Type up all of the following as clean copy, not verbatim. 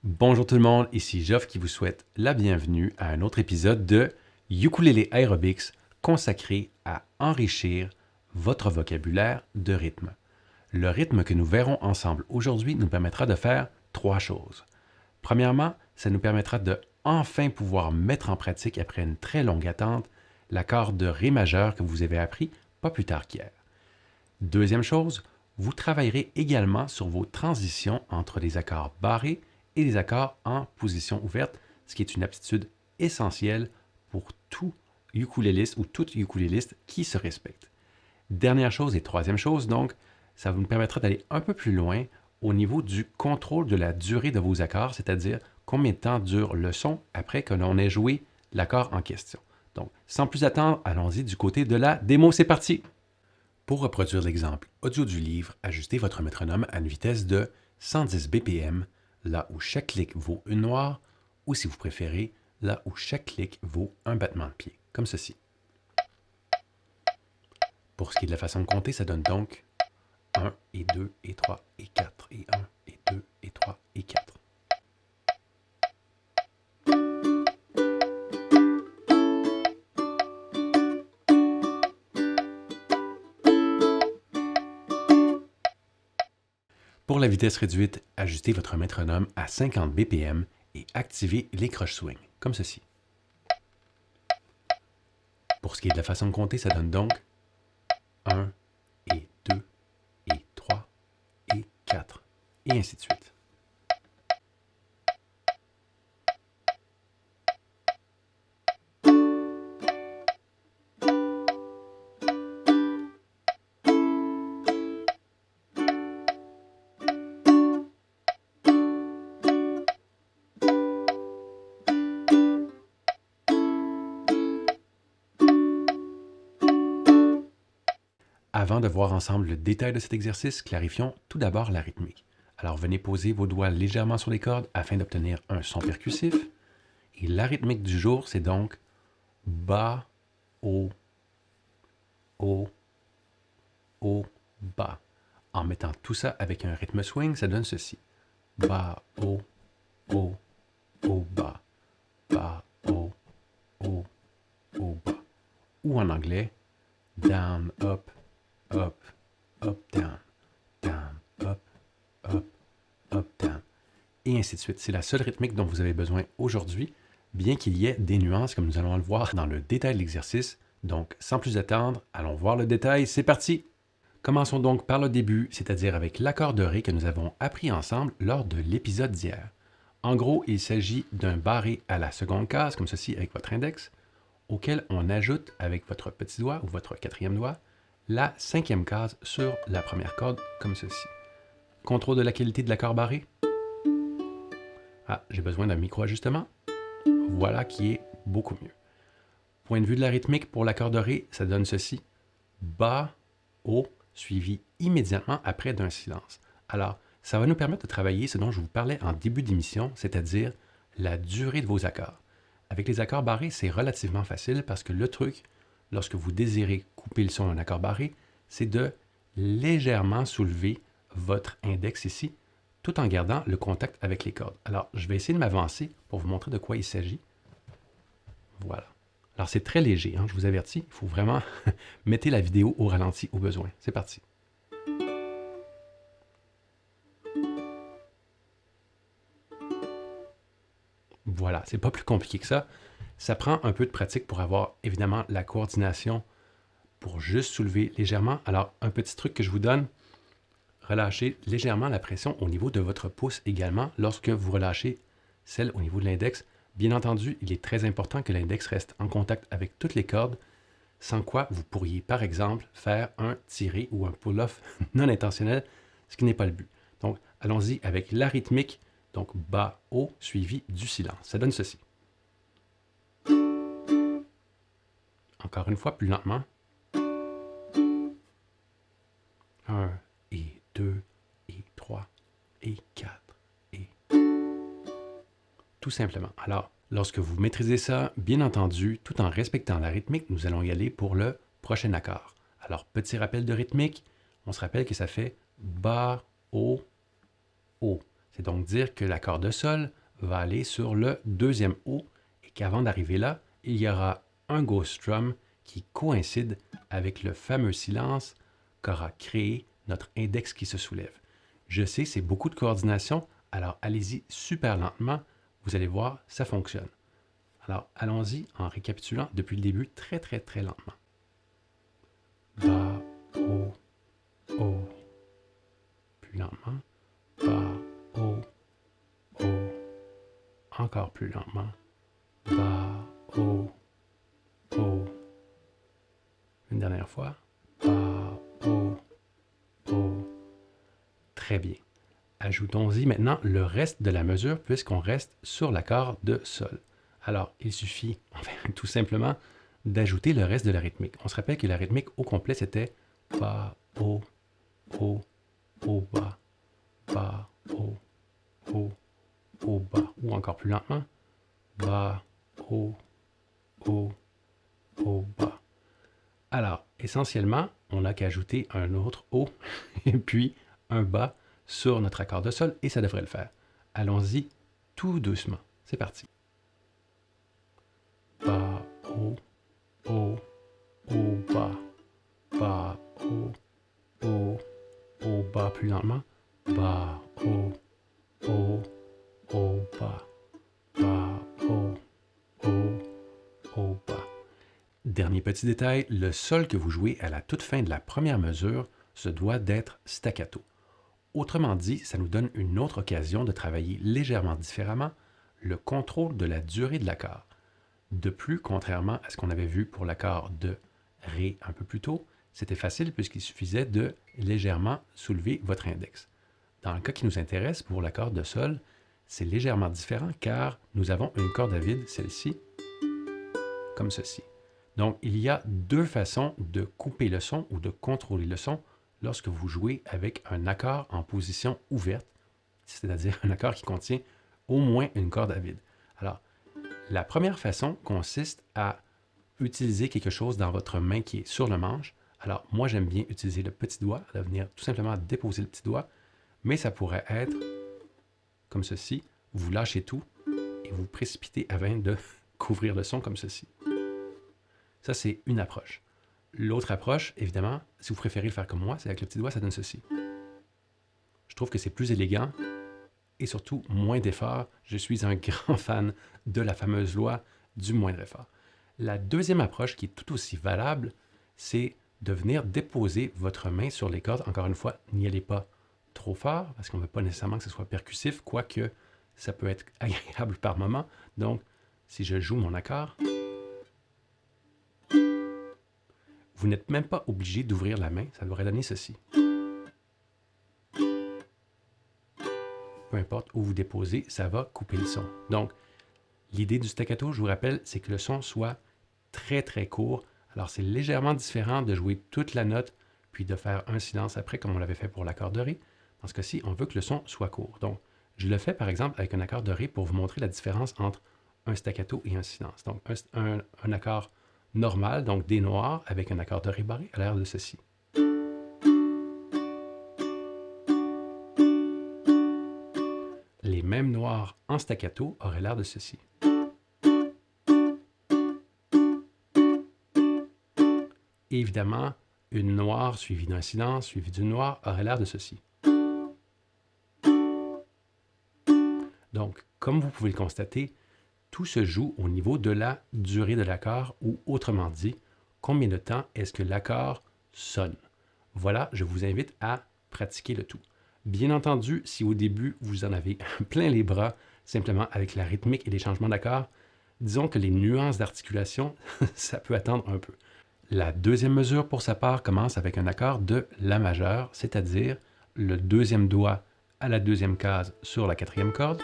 Bonjour tout le monde, ici Geoff qui vous souhaite la bienvenue à un autre épisode de Ukulele Aerobics consacré à enrichir votre vocabulaire de rythme. Le rythme que nous verrons ensemble aujourd'hui nous permettra de faire trois choses. Premièrement, ça nous permettra de enfin pouvoir mettre en pratique après une très longue attente l'accord de Ré majeur que vous avez appris pas plus tard qu'hier. Deuxième chose, vous travaillerez également sur vos transitions entre les accords barrés et les accords en position ouverte, ce qui est une aptitude essentielle pour tout ukuléliste ou toute ukuléliste qui se respecte. Dernière chose et troisième chose, donc, ça vous nous permettra d'aller un peu plus loin au niveau du contrôle de la durée de vos accords, c'est-à-dire combien de temps dure le son après que l'on ait joué l'accord en question. Donc, sans plus attendre, allons-y du côté de la démo, c'est parti! Pour reproduire l'exemple audio du livre, ajustez votre métronome à une vitesse de 110 BPM, là où chaque clic vaut une noire, ou si vous préférez, là où chaque clic vaut un battement de pied, comme ceci. Pour ce qui est de la façon de compter, ça donne donc 1 et 2 et 3 et 4 et 1 et 2 et 3 et 4. Pour la vitesse réduite, ajustez votre métronome à 50 BPM et activez les croches swing, comme ceci. Pour ce qui est de la façon de compter, ça donne donc 1 et 2 et 3 et 4, et ainsi de suite. Avant de voir ensemble le détail de cet exercice, clarifions tout d'abord la rythmique. Alors venez poser vos doigts légèrement sur les cordes afin d'obtenir un son percussif. Et la rythmique du jour, c'est donc bas, haut, haut, haut, bas. En mettant tout ça avec un rythme swing, ça donne ceci. Bas, haut, haut, haut, bas. Bas, haut, haut, haut, bas. Ou en anglais, down, up, up, up, down, down, up, up, up, down. Et ainsi de suite. C'est la seule rythmique dont vous avez besoin aujourd'hui, bien qu'il y ait des nuances comme nous allons le voir dans le détail de l'exercice. Donc, sans plus attendre, allons voir le détail. C'est parti! Commençons donc par le début, c'est-à-dire avec l'accord de Ré que nous avons appris ensemble lors de l'épisode d'hier. En gros, il s'agit d'un barré à la seconde case, comme ceci avec votre index, auquel on ajoute avec votre petit doigt ou votre quatrième doigt la cinquième case sur la première corde, comme ceci. Contrôle de la qualité de l'accord barré. Ah, j'ai besoin d'un micro-ajustement. Voilà qui est beaucoup mieux. Point de vue de la rythmique pour l'accord de Ré, ça donne ceci. Bas, haut, suivi immédiatement après d'un silence. Alors, ça va nous permettre de travailler ce dont je vous parlais en début d'émission, c'est-à-dire la durée de vos accords. Avec les accords barrés, c'est relativement facile parce que le truc, lorsque vous désirez couper le son d'un accord barré, c'est de légèrement soulever votre index ici, tout en gardant le contact avec les cordes. Alors, je vais essayer de m'avancer pour vous montrer de quoi il s'agit. Voilà. Alors, c'est très léger, hein, je vous avertis. Il faut vraiment mettre la vidéo au ralenti au besoin. C'est parti. Voilà, c'est pas plus compliqué que ça. Ça prend un peu de pratique pour avoir évidemment la coordination pour juste soulever légèrement. Alors, un petit truc que je vous donne, relâchez légèrement la pression au niveau de votre pouce également lorsque vous relâchez celle au niveau de l'index. Bien entendu, il est très important que l'index reste en contact avec toutes les cordes, sans quoi vous pourriez par exemple faire un tiré ou un pull-off non intentionnel, ce qui n'est pas le but. Donc, allons-y avec la rythmique, donc bas, haut, suivi du silence. Ça donne ceci. Encore une fois, plus lentement. 1 et 2 et 3 et 4 et... Tout simplement. Alors, lorsque vous maîtrisez ça, bien entendu, tout en respectant la rythmique, nous allons y aller pour le prochain accord. Alors, petit rappel de rythmique, on se rappelle que ça fait bas, haut, haut. C'est donc dire que l'accord de sol va aller sur le deuxième haut et qu'avant d'arriver là, il y aura un ghost strum qui coïncide avec le fameux silence qu'aura créé notre index qui se soulève. Je sais, c'est beaucoup de coordination, alors allez-y super lentement, vous allez voir, ça fonctionne. Alors allons-y en récapitulant depuis le début très lentement. Bas, haut, haut. Plus lentement. Bas, haut, haut. Encore plus lentement. Bas, haut, haut. Une dernière fois. Bas, haut, haut. Très bien. Ajoutons-y maintenant le reste de la mesure puisqu'on reste sur l'accord de sol. Alors, il suffit tout simplement d'ajouter le reste de la rythmique. On se rappelle que la rythmique au complet, c'était bas, haut, haut, haut, bas, haut, haut, bas. Ou encore plus lentement, bas, haut, bas. Alors, essentiellement, on n'a qu'à ajouter un autre haut et puis un bas sur notre accord de sol et ça devrait le faire. Allons-y tout doucement. C'est parti. Bas, haut, bas, haut, bas, plus lentement. Bas, haut, bas, haut, bas. Dernier petit détail, le sol que vous jouez à la toute fin de la première mesure se doit d'être staccato. Autrement dit, ça nous donne une autre occasion de travailler légèrement différemment le contrôle de la durée de l'accord. De plus, contrairement à ce qu'on avait vu pour l'accord de Ré un peu plus tôt, c'était facile puisqu'il suffisait de légèrement soulever votre index. Dans le cas qui nous intéresse, pour l'accord de Sol, c'est légèrement différent car nous avons une corde à vide, celle-ci, comme ceci. Donc, il y a deux façons de couper le son ou de contrôler le son lorsque vous jouez avec un accord en position ouverte, c'est-à-dire un accord qui contient au moins une corde à vide. Alors, la première façon consiste à utiliser quelque chose dans votre main qui est sur le manche. Alors, moi, j'aime bien utiliser le petit doigt, à venir tout simplement déposer le petit doigt, mais ça pourrait être comme ceci. Vous lâchez tout et vous précipitez afin de couvrir le son comme ceci. Ça, c'est une approche. L'autre approche, évidemment, si vous préférez le faire comme moi, c'est avec le petit doigt, ça donne ceci. Je trouve que c'est plus élégant et surtout moins d'effort. Je suis un grand fan de la fameuse loi du moindre effort. La deuxième approche, qui est tout aussi valable, c'est de venir déposer votre main sur les cordes. Encore une fois, n'y allez pas trop fort, parce qu'on ne veut pas nécessairement que ce soit percussif, quoique ça peut être agréable par moment. Donc, si je joue mon accord, vous n'êtes même pas obligé d'ouvrir la main, ça devrait donner ceci. Peu importe où vous déposez, ça va couper le son. Donc, l'idée du staccato, je vous rappelle, c'est que le son soit très court. Alors, c'est légèrement différent de jouer toute la note, puis de faire un silence après, comme on l'avait fait pour l'accord de Ré. Dans ce cas-ci, on veut que le son soit court. Donc, je le fais par exemple avec un accord de Ré pour vous montrer la différence entre un staccato et un silence. Donc, un accord normal, donc des noirs, avec un accord de Ré barré, à l'air de ceci. Les mêmes noirs en staccato auraient l'air de ceci. Et évidemment, une noire suivie d'un silence suivie d'une noire aurait l'air de ceci. Donc, comme vous pouvez le constater, tout se joue au niveau de la durée de l'accord ou autrement dit, combien de temps est-ce que l'accord sonne. Voilà, je vous invite à pratiquer le tout. Bien entendu, si au début vous en avez plein les bras, simplement avec la rythmique et les changements d'accords, disons que les nuances d'articulation, ça peut attendre un peu. La deuxième mesure pour sa part commence avec un accord de La majeur, c'est-à-dire le deuxième doigt à la deuxième case sur la quatrième corde.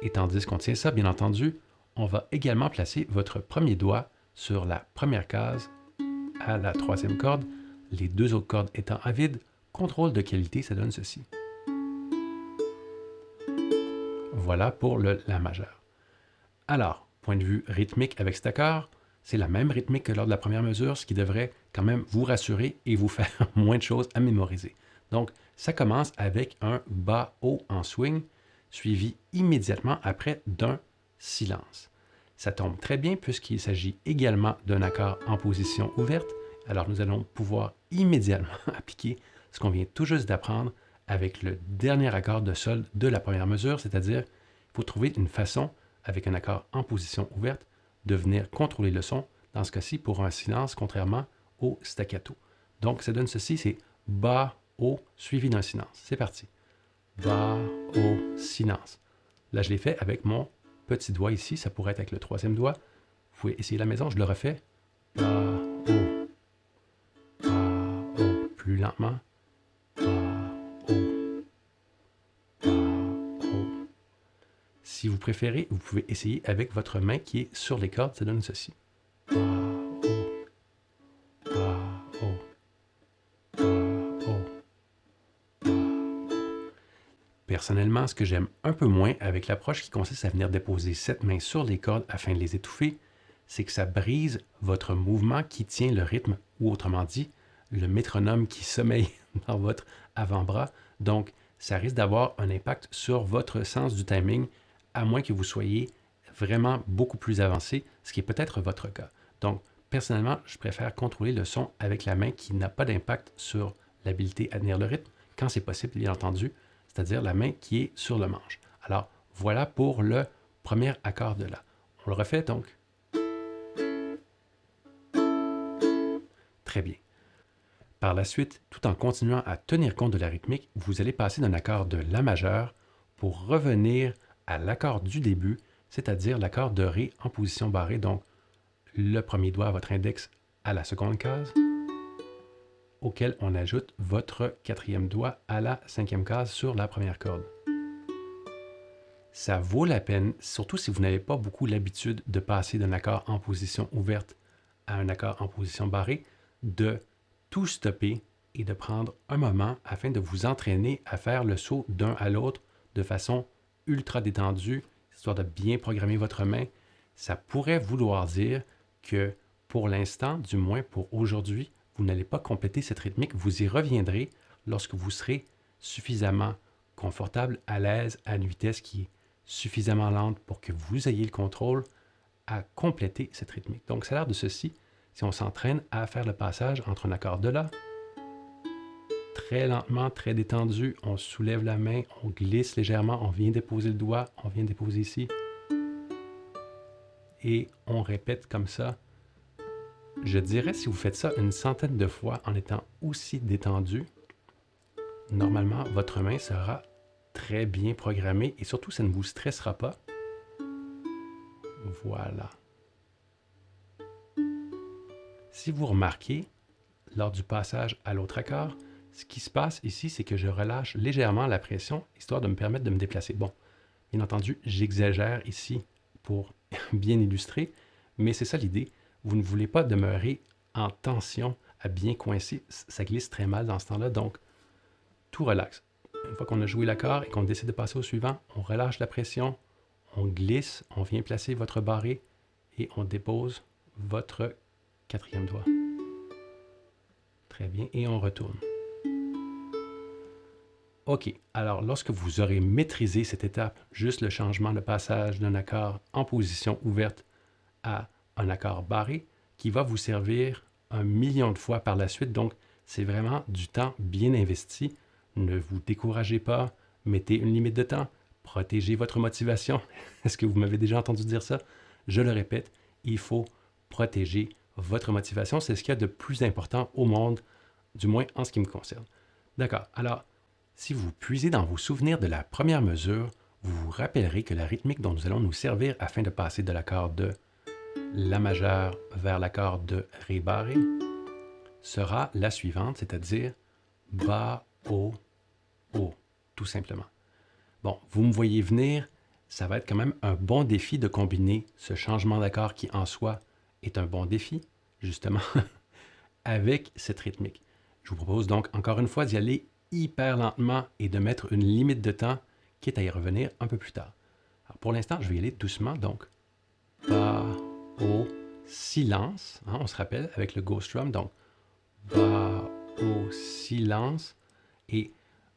Et tandis qu'on tient ça, bien entendu, on va également placer votre premier doigt sur la première case à la troisième corde, les deux autres cordes étant à vide. Contrôle de qualité, ça donne ceci. Voilà pour le La majeur. Alors, point de vue rythmique avec cet accord, c'est la même rythmique que lors de la première mesure, ce qui devrait quand même vous rassurer et vous faire moins de choses à mémoriser. Donc, ça commence avec un bas-haut en swing, suivi immédiatement après d'un silence. Ça tombe très bien puisqu'il s'agit également d'un accord en position ouverte. Alors nous allons pouvoir immédiatement appliquer ce qu'on vient tout juste d'apprendre avec le dernier accord de sol de la première mesure, c'est-à-dire il faut trouver une façon, avec un accord en position ouverte, de venir contrôler le son, dans ce cas-ci pour un silence, contrairement au staccato. Donc ça donne ceci, c'est bas, haut, suivi d'un silence. C'est parti. Bas, haut, silence. Là, je l'ai fait avec mon petit doigt ici, ça pourrait être avec le troisième doigt. Vous pouvez essayer à la maison, je le refais. Bas, haut. Bas, haut. Plus lentement. Bas, haut. Bas, haut. Si vous préférez, vous pouvez essayer avec votre main qui est sur les cordes, ça donne ceci. Bas, haut. Bas, haut. Bas, haut. Bas, haut. Personnellement, ce que j'aime un peu moins avec l'approche qui consiste à venir déposer cette main sur les cordes afin de les étouffer, c'est que ça brise votre mouvement qui tient le rythme, ou autrement dit, le métronome qui sommeille dans votre avant-bras. Donc, ça risque d'avoir un impact sur votre sens du timing, à moins que vous soyez vraiment beaucoup plus avancé, ce qui est peut-être votre cas. Donc, personnellement, je préfère contrôler le son avec la main qui n'a pas d'impact sur l'habilité à tenir le rythme, quand c'est possible, bien entendu, c'est-à-dire la main qui est sur le manche. Alors, voilà pour le premier accord de La. On le refait donc. Très bien. Par la suite, tout en continuant à tenir compte de la rythmique, vous allez passer d'un accord de La majeur pour revenir à l'accord du début, c'est-à-dire l'accord de Ré en position barrée, donc le premier doigt à votre index à la seconde case, auquel on ajoute votre quatrième doigt à la cinquième case sur la première corde. Ça vaut la peine, surtout si vous n'avez pas beaucoup l'habitude de passer d'un accord en position ouverte à un accord en position barrée, de tout stopper et de prendre un moment afin de vous entraîner à faire le saut d'un à l'autre de façon ultra détendue, histoire de bien programmer votre main. Ça pourrait vouloir dire que pour l'instant, du moins pour aujourd'hui, vous n'allez pas compléter cette rythmique. Vous y reviendrez lorsque vous serez suffisamment confortable, à l'aise, à une vitesse qui est suffisamment lente pour que vous ayez le contrôle à compléter cette rythmique. Donc, ça a l'air de ceci. Si on s'entraîne à faire le passage entre un accord de La, très lentement, très détendu, on soulève la main, on glisse légèrement, on vient déposer le doigt, on vient déposer ici, et on répète comme ça. Je dirais, si vous faites ça une centaine de fois en étant aussi détendu, normalement, votre main sera très bien programmée et surtout, ça ne vous stressera pas. Voilà. Si vous remarquez, lors du passage à l'autre accord, ce qui se passe ici, c'est que je relâche légèrement la pression, histoire de me permettre de me déplacer. Bon, bien entendu, j'exagère ici pour bien illustrer, mais c'est ça l'idée. Vous ne voulez pas demeurer en tension, à bien coincer. Ça glisse très mal dans ce temps-là, donc tout relaxe. Une fois qu'on a joué l'accord et qu'on décide de passer au suivant, on relâche la pression, on glisse, on vient placer votre barré et on dépose votre quatrième doigt. Très bien, et on retourne. OK, alors lorsque vous aurez maîtrisé cette étape, juste le changement de passage d'un accord en position ouverte à un accord barré, qui va vous servir 1 million de fois par la suite, donc c'est vraiment du temps bien investi. Ne vous découragez pas, mettez une limite de temps, protégez votre motivation. Est-ce que vous m'avez déjà entendu dire ça? Je le répète, il faut protéger votre motivation. C'est ce qu'il y a de plus important au monde, du moins en ce qui me concerne. D'accord, alors, si vous puisez dans vos souvenirs de la première mesure, vous vous rappellerez que la rythmique dont nous allons nous servir afin de passer de l'accord de La majeur vers l'accord de Ré barré sera la suivante, c'est-à-dire bas, haut, haut, tout simplement. Bon, vous me voyez venir, ça va être quand même un bon défi de combiner ce changement d'accord qui en soi est un bon défi, justement, avec cette rythmique. Je vous propose donc encore une fois d'y aller hyper lentement et de mettre une limite de temps, quitte à y revenir un peu plus tard. Alors pour l'instant, je vais y aller doucement, donc bas, haut, silence, hein, on se rappelle avec le ghost drum, donc bas, haut, silence. Et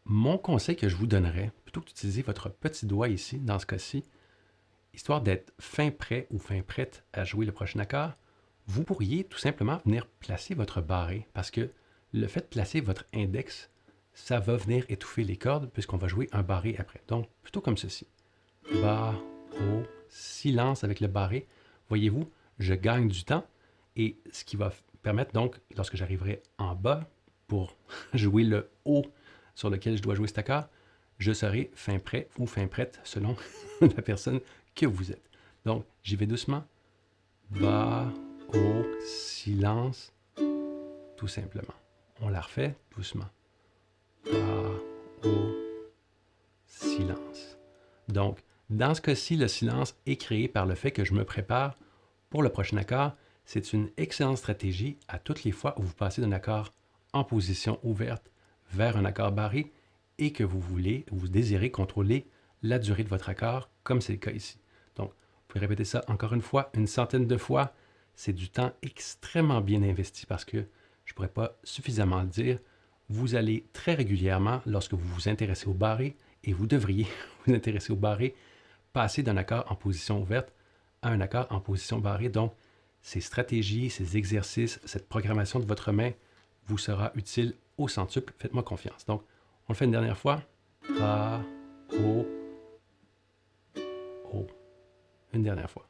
mon conseil que je vous donnerais, plutôt que d'utiliser votre petit doigt ici, dans ce cas-ci, histoire d'être fin prêt ou fin prête à jouer le prochain accord, vous pourriez tout simplement venir placer votre barré parce que le fait de placer votre index, ça va venir étouffer les cordes puisqu'on va jouer un barré après. Donc, plutôt comme ceci. Bas, haut, silence avec le barré. Voyez-vous, je gagne du temps et ce qui va permettre donc, lorsque j'arriverai en bas pour jouer le haut sur lequel je dois jouer cet accord, je serai fin prêt ou fin prête selon la personne que vous êtes. Donc, j'y vais doucement. Bas, haut, silence, tout simplement. On la refait doucement. Bas, haut, silence. Donc, dans ce cas-ci, le silence est créé par le fait que je me prépare pour le prochain accord. C'est une excellente stratégie à toutes les fois où vous passez d'un accord en position ouverte vers un accord barré et que vous désirez contrôler la durée de votre accord, comme c'est le cas ici. Donc, vous pouvez répéter ça encore une fois, une centaine de fois. C'est du temps extrêmement bien investi parce que je ne pourrais pas suffisamment le dire. Vous allez très régulièrement, lorsque vous vous intéressez au barré, et vous devriez vous intéresser au barré, passer d'un accord en position ouverte à un accord en position barrée. Donc, ces stratégies, ces exercices, cette programmation de votre main vous sera utile au centuple. Faites-moi confiance. Donc, on le fait une dernière fois. Bas, haut, haut. Une dernière fois.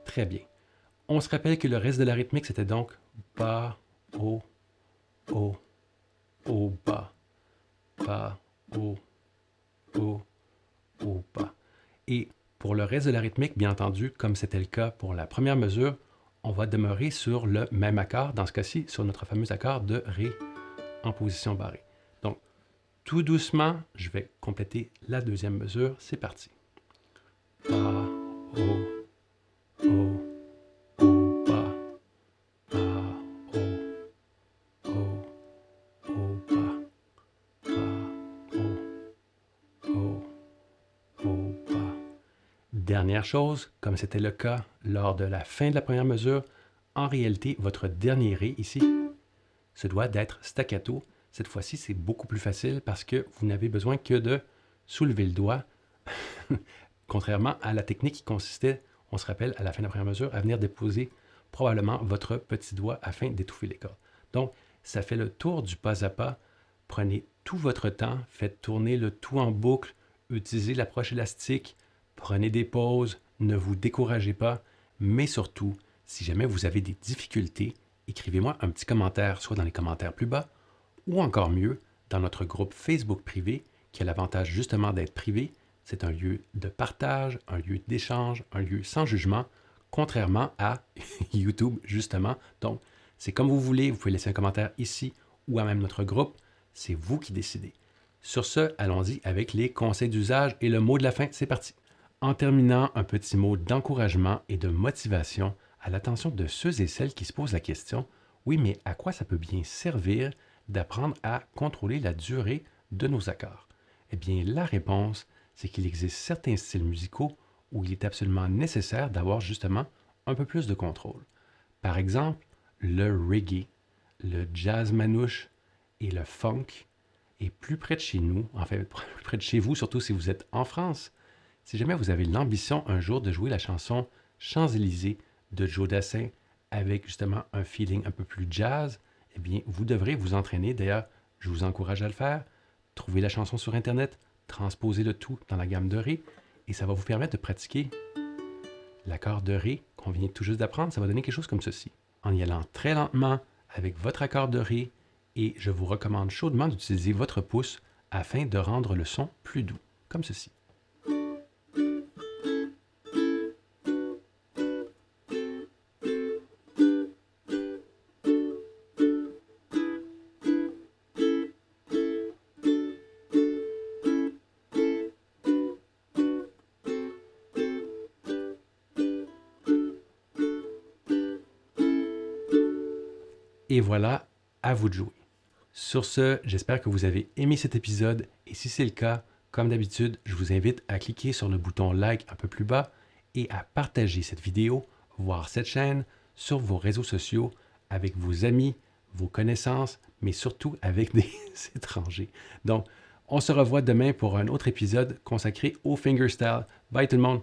Très bien. On se rappelle que le reste de la rythmique, c'était donc bas, haut, haut, haut, bas, bas, haut, haut, haut, bas. Et pour le reste de la rythmique, bien entendu, comme c'était le cas pour la première mesure, on va demeurer sur le même accord, dans ce cas-ci, sur notre fameux accord de Ré en position barrée. Donc, tout doucement, je vais compléter la deuxième mesure. C'est parti. Bas, haut, haut, haut, bas, bas, haut, haut, haut, bas, bas, haut, haut, bas. Dernière chose, comme c'était le cas lors de la fin de la première mesure, en réalité, votre dernier Ré ici, se doit d'être staccato. Cette fois-ci, c'est beaucoup plus facile parce que vous n'avez besoin que de soulever le doigt, contrairement à la technique qui consistait, on se rappelle, à la fin de la première mesure, à venir déposer probablement votre petit doigt afin d'étouffer les cordes. Donc, ça fait le tour du pas à pas. Prenez tout votre temps, faites tourner le tout en boucle, utilisez l'approche élastique, prenez des pauses, ne vous découragez pas, mais surtout, si jamais vous avez des difficultés, écrivez-moi un petit commentaire, soit dans les commentaires plus bas, ou encore mieux, dans notre groupe Facebook privé, qui a l'avantage justement d'être privé. C'est un lieu de partage, un lieu d'échange, un lieu sans jugement, contrairement à YouTube, justement. Donc, c'est comme vous voulez, vous pouvez laisser un commentaire ici ou à même notre groupe. C'est vous qui décidez. Sur ce, allons-y avec les conseils d'usage et le mot de la fin, c'est parti. En terminant, un petit mot d'encouragement et de motivation à l'attention de ceux et celles qui se posent la question, oui, mais à quoi ça peut bien servir d'apprendre à contrôler la durée de nos accords? Eh bien, la réponse, c'est qu'il existe certains styles musicaux où il est absolument nécessaire d'avoir justement un peu plus de contrôle. Par exemple, le reggae, le jazz manouche et le funk. Et plus près de chez nous, en fait, plus près de chez vous, surtout si vous êtes en France, si jamais vous avez l'ambition un jour de jouer la chanson Champs-Élysées de Joe Dassin avec justement un feeling un peu plus jazz, eh bien, vous devrez vous entraîner. D'ailleurs, je vous encourage à le faire. Trouvez la chanson sur Internet, transposez le tout dans la gamme de Ré et ça va vous permettre de pratiquer l'accord de Ré qu'on vient tout juste d'apprendre. Ça va donner quelque chose comme ceci. En y allant très lentement avec votre accord de Ré et je vous recommande chaudement d'utiliser votre pouce afin de rendre le son plus doux, comme ceci. Et voilà, à vous de jouer. Sur ce, j'espère que vous avez aimé cet épisode et si c'est le cas, comme d'habitude, je vous invite à cliquer sur le bouton like un peu plus bas et à partager cette vidéo, voire cette chaîne, sur vos réseaux sociaux avec vos amis, vos connaissances, mais surtout avec des étrangers. Donc, on se revoit demain pour un autre épisode consacré au fingerstyle. Bye tout le monde!